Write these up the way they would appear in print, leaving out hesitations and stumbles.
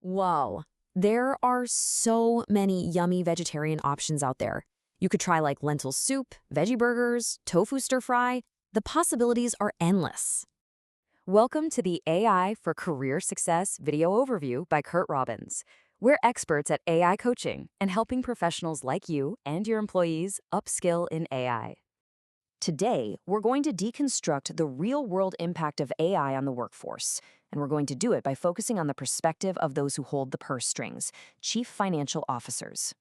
Whoa, there are so many yummy vegetarian options out there. You could try like lentil soup, veggie burgers, tofu stir fry. The possibilities are endless. Welcome to the AI for Career Success video overview by Curt Robbins. We're experts at AI coaching and helping professionals like you and your employees upskill in AI. Today, we're going to deconstruct the real-world impact of AI on the workforce, and we're going to do it by focusing on the perspective of those who hold the purse strings, chief financial officers.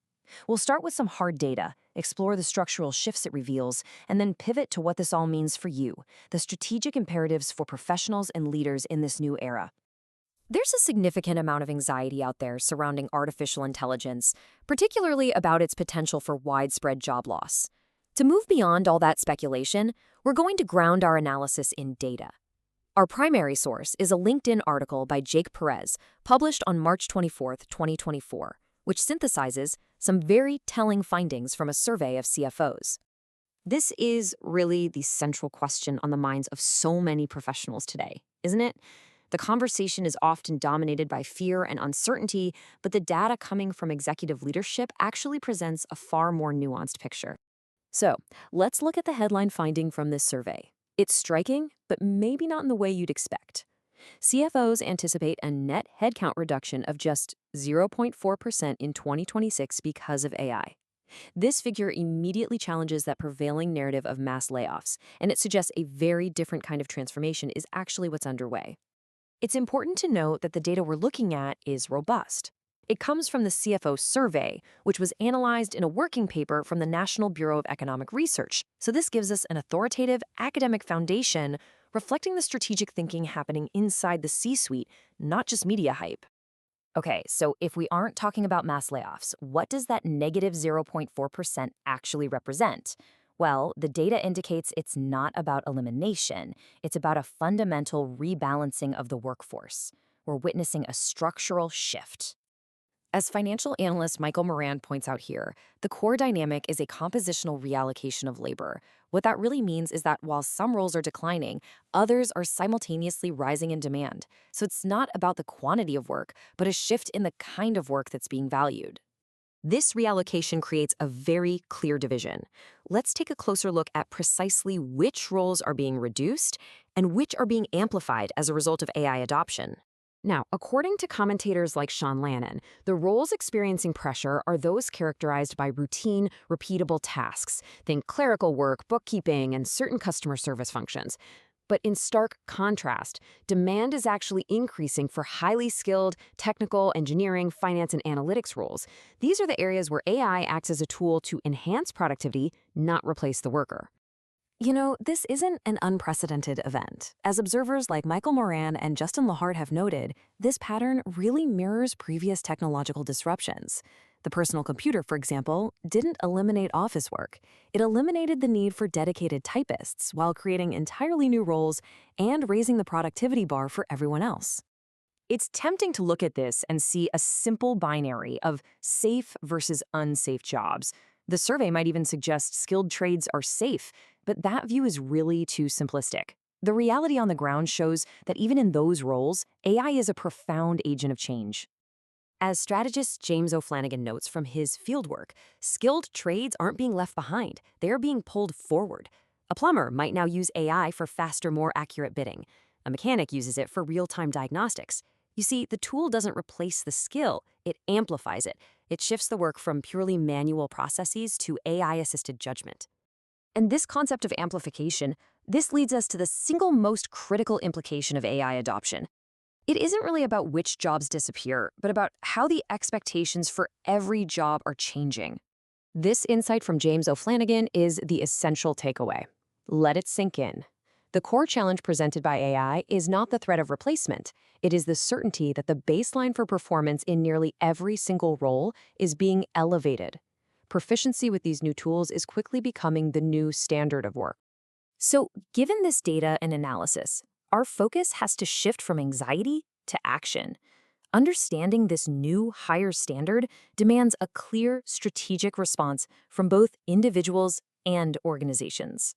We'll start with some hard data, explore the structural shifts it reveals, and then pivot to what this all means for you, the strategic imperatives for professionals and leaders in this new era. There's a significant amount of anxiety out there surrounding artificial intelligence, particularly about its potential for widespread job loss. To move beyond all that speculation, we're going to ground our analysis in data. Our primary source is a LinkedIn article by Jake Perez, published on March 24, 2024, which synthesizes some very telling findings from a survey of CFOs. This is really the central question on the minds of so many professionals today, isn't it? The conversation is often dominated by fear and uncertainty, but the data coming from executive leadership actually presents a far more nuanced picture. So, let's look at the headline finding from this survey. It's striking, but maybe not in the way you'd expect. CFOs anticipate a net headcount reduction of just 0.4% in 2026 because of AI. This figure immediately challenges that prevailing narrative of mass layoffs, and it suggests a very different kind of transformation is actually what's underway. It's important to note that the data we're looking at is robust. It comes from the CFO survey, which was analyzed in a working paper from the National Bureau of Economic Research. So this gives us an authoritative academic foundation reflecting the strategic thinking happening inside the C-suite, not just media hype. Okay, so if we aren't talking about mass layoffs, what does that negative 0.4% actually represent? Well, the data indicates it's not about elimination. It's about a fundamental rebalancing of the workforce. We're witnessing a structural shift. As financial analyst Michael Moran points out here, the core dynamic is a compositional reallocation of labor. What that really means is that while some roles are declining, others are simultaneously rising in demand. So it's not about the quantity of work, but a shift in the kind of work that's being valued. This reallocation creates a very clear division. Let's take a closer look at precisely which roles are being reduced and which are being amplified as a result of AI adoption. Now, according to commentators like Sean Lannon, the roles experiencing pressure are those characterized by routine, repeatable tasks. Think clerical work, bookkeeping, and certain customer service functions. But in stark contrast, demand is actually increasing for highly skilled technical, engineering, finance, and analytics roles. These are the areas where AI acts as a tool to enhance productivity, not replace the worker. You know, this isn't an unprecedented event. As observers like Michael Moran and Justin Lahart have noted, this pattern really mirrors previous technological disruptions. The personal computer, for example, didn't eliminate office work. It eliminated the need for dedicated typists while creating entirely new roles and raising the productivity bar for everyone else. It's tempting to look at this and see a simple binary of safe versus unsafe jobs. The survey might even suggest skilled trades are safe, but that view is really too simplistic. The reality on the ground shows that even in those roles, AI is a profound agent of change. As strategist James O'Flanagan notes from his fieldwork, skilled trades aren't being left behind, they are being pulled forward. A plumber might now use AI for faster, more accurate bidding. A mechanic uses it for real-time diagnostics. You see, the tool doesn't replace the skill, it amplifies it. It shifts the work from purely manual processes to AI-assisted judgment. And this concept of amplification, this leads us to the single most critical implication of AI adoption. It isn't really about which jobs disappear, but about how the expectations for every job are changing. This insight from James O'Flanagan is the essential takeaway. Let it sink in. The core challenge presented by AI is not the threat of replacement. It is the certainty that the baseline for performance in nearly every single role is being elevated. Proficiency with these new tools is quickly becoming the new standard of work. So, given this data and analysis, our focus has to shift from anxiety to action. Understanding this new, higher standard demands a clear, strategic response from both individuals and organizations.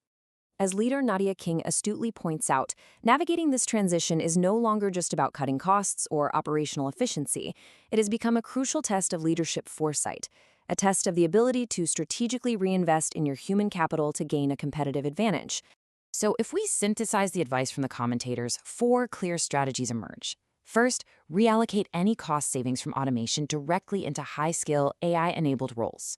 As leader Nadia King astutely points out, navigating this transition is no longer just about cutting costs or operational efficiency. It has become a crucial test of leadership foresight, a test of the ability to strategically reinvest in your human capital to gain a competitive advantage. So if we synthesize the advice from the commentators, 4 clear strategies emerge. First, reallocate any cost savings from automation directly into high-skill, AI-enabled roles.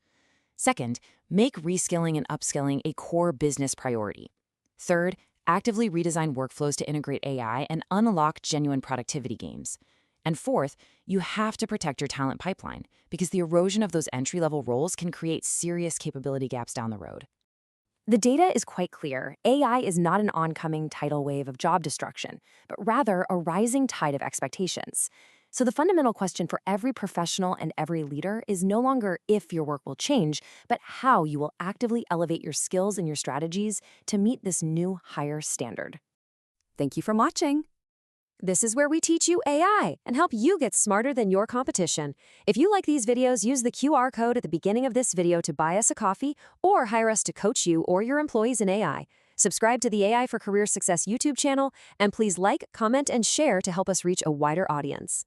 Second, make reskilling and upskilling a core business priority. Third, actively redesign workflows to integrate AI and unlock genuine productivity gains. And fourth, you have to protect your talent pipeline because the erosion of those entry-level roles can create serious capability gaps down the road. The data is quite clear. AI is not an oncoming tidal wave of job destruction, but rather a rising tide of expectations. So the fundamental question for every professional and every leader is no longer if your work will change, but how you will actively elevate your skills and your strategies to meet this new higher standard. Thank you for watching. This is where we teach you AI and help you get smarter than your competition. If you like these videos, use the QR code at the beginning of this video to buy us a coffee or hire us to coach you or your employees in AI. Subscribe to the AI for Career Success YouTube channel, and please like, comment, and share to help us reach a wider audience.